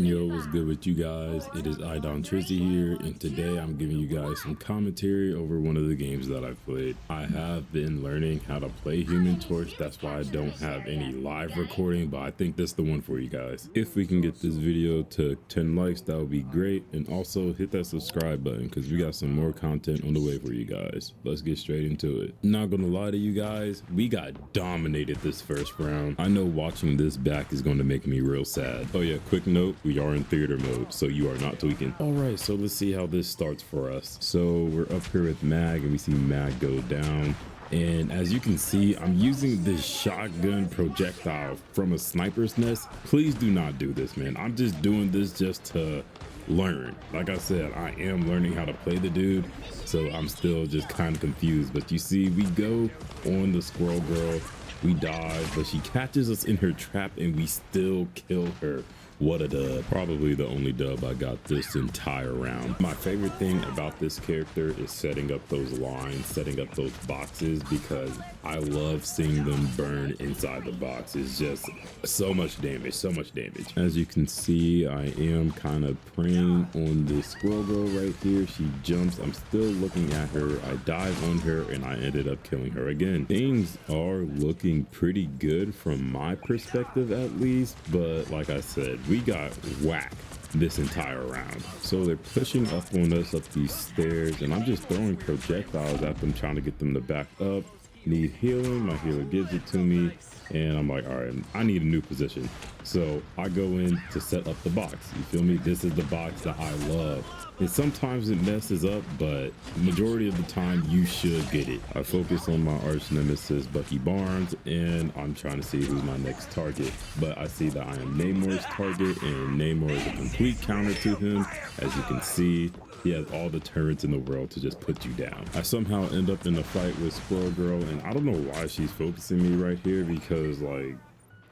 Yo, what's good with you guys? It is Idon Trizzy here, and today I'm giving you guys some commentary over one of the games that I've played. I have been learning how to play Human Torch, that's why I don't have any live recording, but I think that's the one for you guys. If we can get this video to 10 likes, that would be great, and also hit that subscribe button because we got some more content on the way for you guys. Let's get straight into it. Not gonna lie to you guys, we got dominated this first round. I know watching this back is going to make me real sad. Oh yeah, quick note, we are in theater mode, so you are not tweaking. All right, so let's see how this starts for us. So we're up here with Mag, and we see Mag go down. And as you can see, I'm using this shotgun projectile from a sniper's nest. Please do not do this, man. I'm just doing this just to learn. Like I said, I am learning how to play the dude, so I'm still just kind of confused. But you see, we go on the squirrel girl, we dive, but she catches us in her trap and we still kill her. What a dub. Probably the only dub I got this entire round. My favorite thing about this character is setting up those lines, setting up those boxes, because I love seeing them burn inside the box. It's just so much damage, so much damage. As you can see, I am kind of preying on this squirrel girl right here. She jumps, I'm still looking at her. I dive on her and I ended up killing her again. Things are looking pretty good from my perspective at least, but like I said, we got whacked this entire round. So they're pushing up on us up these stairs, and I'm just throwing projectiles at them, trying to get them to back up. Need healing, my healer gives it to me, and I'm like, all right, I need a new position. So I go in to set up the box. You feel me? This is the box that I love. And sometimes it messes up, but majority of the time you should get it. I focus on my arch nemesis, Bucky Barnes, and I'm trying to see who's my next target. But I see that I am Namor's target, and Namor is a complete counter to him. As you can see, he has all the turrets in the world to just put you down. I somehow end up in a fight with Squirrel Girl, and I don't know why she's focusing me right here, because like,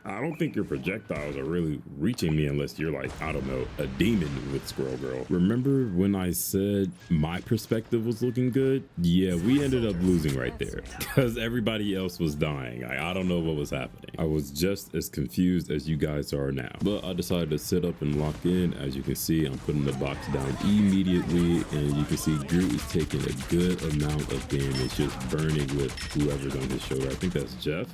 I don't think your projectiles are really reaching me unless you're like, I don't know, a demon with Squirrel Girl. Remember when I said my perspective was looking good? Yeah, we ended up losing right there because everybody else was dying. I don't know what was happening. I was just as confused as you guys are now, but I decided to sit up and lock in. As you can see, I'm putting the box down immediately, and you can see Groot is taking a good amount of damage, just burning with whoever's on his shoulder. I think that's Jeff.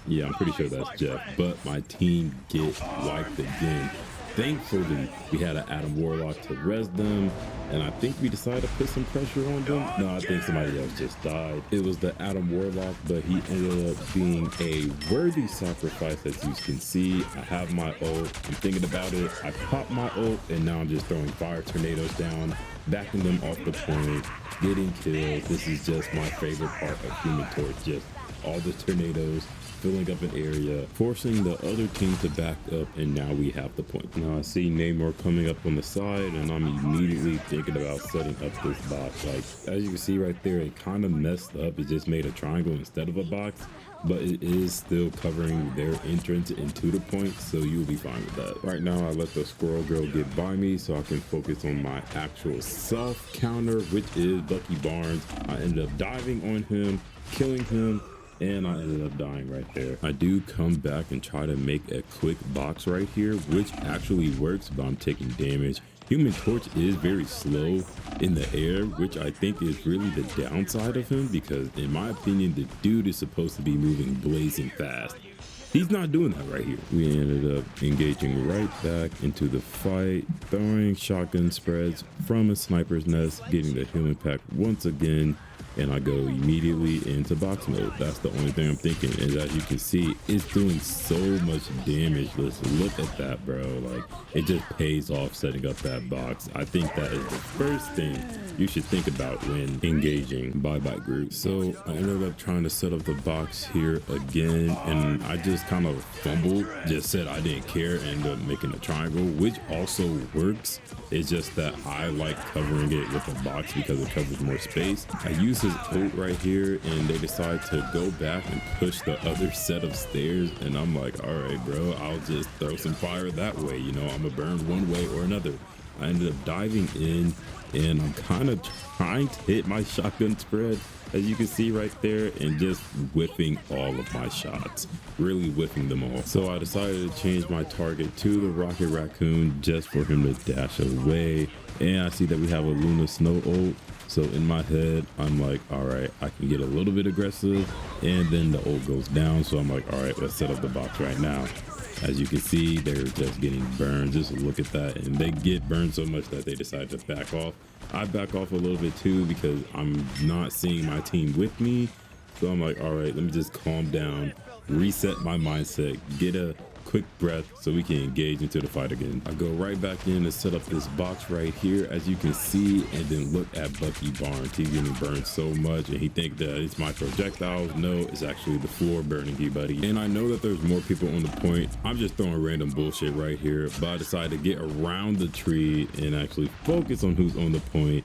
Yeah, I'm pretty sure that's Jeff, but my team get wiped again. Thankfully, we had an Adam Warlock to res them, and I think we decided to put some pressure on them. No, I think somebody else just died. It was the Adam Warlock, but he ended up being a worthy sacrifice. As you can see, I have my ult. I'm thinking about it. I popped my ult, and now I'm just throwing fire tornadoes down, backing them off the point, getting kills. This is just my favorite part of Human Torch, just all the tornadoes, filling up an area, forcing the other team to back up, and now we have the point. Now I see Namor coming up on the side, and I'm immediately thinking about setting up this box. Like, as you can see right there, it kind of messed up. It just made a triangle instead of a box, but it is still covering their entrance into the point, so you'll be fine with that. Right now, I let the Squirrel Girl get by me so I can focus on my actual self counter, which is Bucky Barnes. I ended up diving on him, killing him, and I ended up dying right there. I do come back and try to make a quick box right here, which actually works, but I'm taking damage. Human Torch is very slow in the air, which I think is really the downside of him, because in my opinion, the dude is supposed to be moving blazing fast. He's not doing that right here. We ended up engaging right back into the fight, throwing shotgun spreads from a sniper's nest, getting the healing pack once again, and I go immediately into box mode. That's the only thing I'm thinking, and as you can see, it's doing so much damage. Let's look at that, bro. Like, it just pays off setting up that box. I think that is the first thing you should think about when engaging. Bye Groot. So I ended up trying to set up the box here again, and I just kind of fumbled, just said I didn't care, and ended up making a triangle, which also works. It's just that I like covering it with a box because it covers more space. I use his ult right here, and they decide to go back and push the other set of stairs, and I'm like, all right, bro, I'll just throw some fire that way. You know, I'm gonna burn one way or another. I ended up diving in, and I'm kind of trying to hit my shotgun spread, as you can see right there, and just whiffing all of my shots, really whiffing them all. So I decided to change my target to the Rocket Raccoon just for him to dash away. And I see that we have a Luna Snow ult. So in my head, I'm like, all right, I can get a little bit aggressive, and then the ult goes down. So I'm like, all right, let's set up the box right now. As you can see, they're just getting burned. Just look at that. And they get burned so much that they decide to back off. I back off a little bit too because I'm not seeing my team with me. So I'm like, all right, let me just calm down, reset my mindset, get a quick breath so we can engage into the fight again. I go right back in to set up this box right here, as you can see, and then look at Bucky Barnes. He's getting burned so much, and he thinks that it's my projectiles. No, it's actually the floor burning you, buddy. And I know that there's more people on the point. I'm just throwing random bullshit right here, but I decided to get around the tree and actually focus on who's on the point.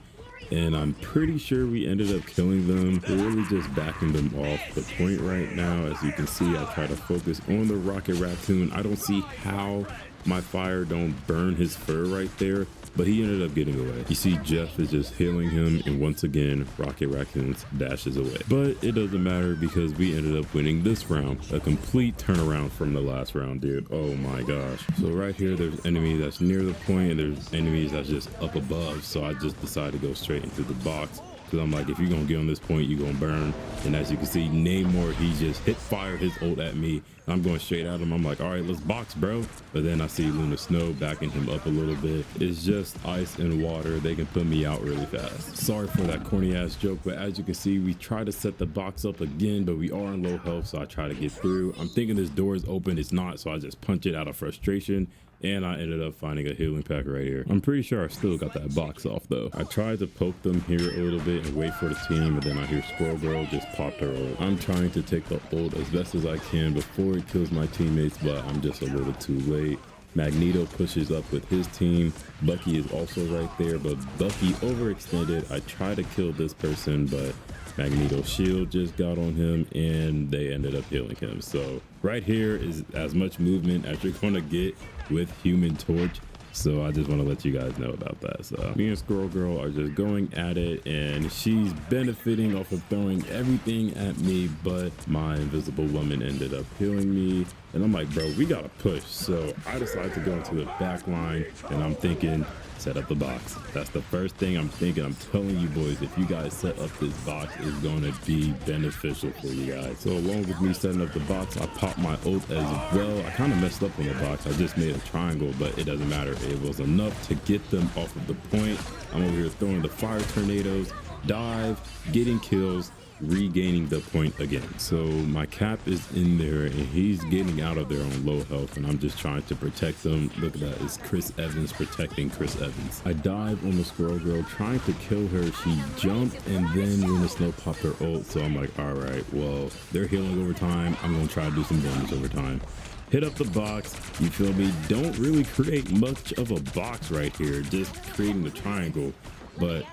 And I'm pretty sure we ended up killing them. We're really just backing them off the point right now. As you can see, I try to focus on the Rocket Raccoon. I don't see how my fire don't burn his fur right there, but he ended up getting away. You see Jeff is just healing him, and once again Rocket Raccoon dashes away. But it doesn't matter because we ended up winning this round. A complete turnaround from the last round, dude. Oh my gosh. So right here there's enemies that's near the point, and there's enemies that's just up above. So I just decided to go straight into the box, because I'm like, if you're gonna get on this point, you're gonna burn. And as you can see, Namor, he just hit fire his ult at me. I'm going straight at him. I'm like, all right, let's box, bro. But then I see Luna Snow backing him up a little bit. It's just ice and water. They can put me out really fast. Sorry for that corny ass joke, but as you can see, we try to set the box up again, but we are in low health, so I try to get through. I'm thinking this door is open. It's not, so I just punch it out of frustration. And I ended up finding a healing pack right here. I'm pretty sure I still got that box off though. I tried to poke them here a little bit and wait for the team, and then I hear Squirrel Girl just popped her ult. I'm trying to take the ult as best as I can before it kills my teammates, but I'm just a little too late. Magneto pushes up with his team. Bucky is also right there, but Bucky overextended. I tried to kill this person, but Magneto's shield just got on him, and they ended up healing him. So right here is as much movement as you're gonna get with Human Torch. So I just want to let you guys know about that. So me and Squirrel Girl are just going at it, and she's benefiting off of throwing everything at me, but my invisible woman ended up healing me. And I'm like, bro, we gotta push. So I decided to go into the back line, and I'm thinking, set up the box. That's the first thing I'm thinking. I'm telling you boys, if you guys set up this box, it's gonna be beneficial for you guys. So along with me setting up the box, I popped my ult as well. I kind of messed up on the box. I just made a triangle, but it doesn't matter. It was enough to get them off of the point. I'm over here throwing the fire tornadoes, dive, getting kills, regaining the point again. So my cap is in there, and he's getting out of there on low health, and I'm just trying to protect them. Look at that, it's Chris Evans protecting Chris Evans. I dive on the Squirrel Girl trying to kill her. She jumped, and then Luna Snow popped her ult. So I'm like, all right, well, they're healing over time. I'm gonna try to do some damage over time. Hit up the box, you feel me? Don't really create much of a box right here, just creating the triangle. But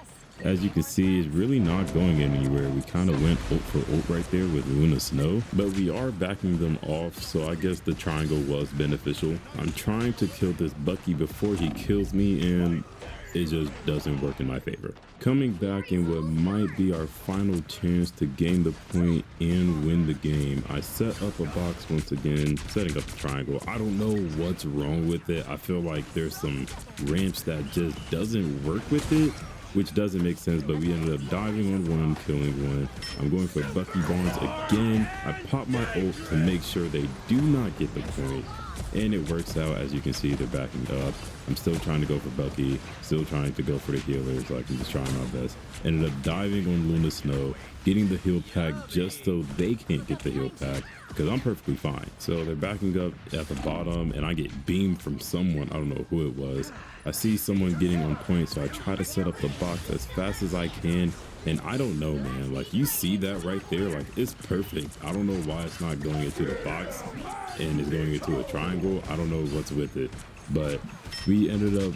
as you can see, it's really not going anywhere. We kind of went ult for ult right there with Luna Snow, but we are backing them off, so I guess the triangle was beneficial. I'm trying to kill this Bucky before he kills me, and it just doesn't work in my favor. Coming back in what might be our final chance to gain the point and win the game, I set up a box once again, setting up the triangle. I don't know what's wrong with it. I feel like there's some ramps that just doesn't work with it, which doesn't make sense, but we ended up diving on one, killing one. I'm going for Bucky Barnes again. I pop my ult to make sure they do not get the point, and it works out. As you can see, they're backing up. I'm still trying to go for Bucky, still trying to go for the healers, like I'm just trying my best. Ended up diving on Luna Snow, getting the heal pack just so they can't get the heal pack, because I'm perfectly fine. So they're backing up at the bottom, and I get beamed from someone. I don't know who it was. I see someone getting on point, so I try to set up the box as fast as I can, and I don't know, man. Like, you see that right there? Like, it's perfect. I don't know why it's not going into the box and it's going into a triangle. I don't know what's with it, but we ended up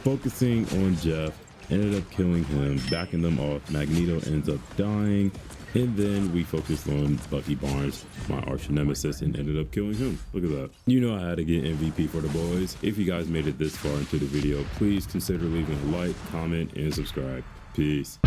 focusing on Jeff, ended up killing him, backing them off. Magneto ends up dying, and then we focused on Bucky Barnes, my arch nemesis, and ended up killing him. Look at that. You know I had to get MVP for the boys. If you guys made it this far into the video, please consider leaving a like, comment, and subscribe. Peace.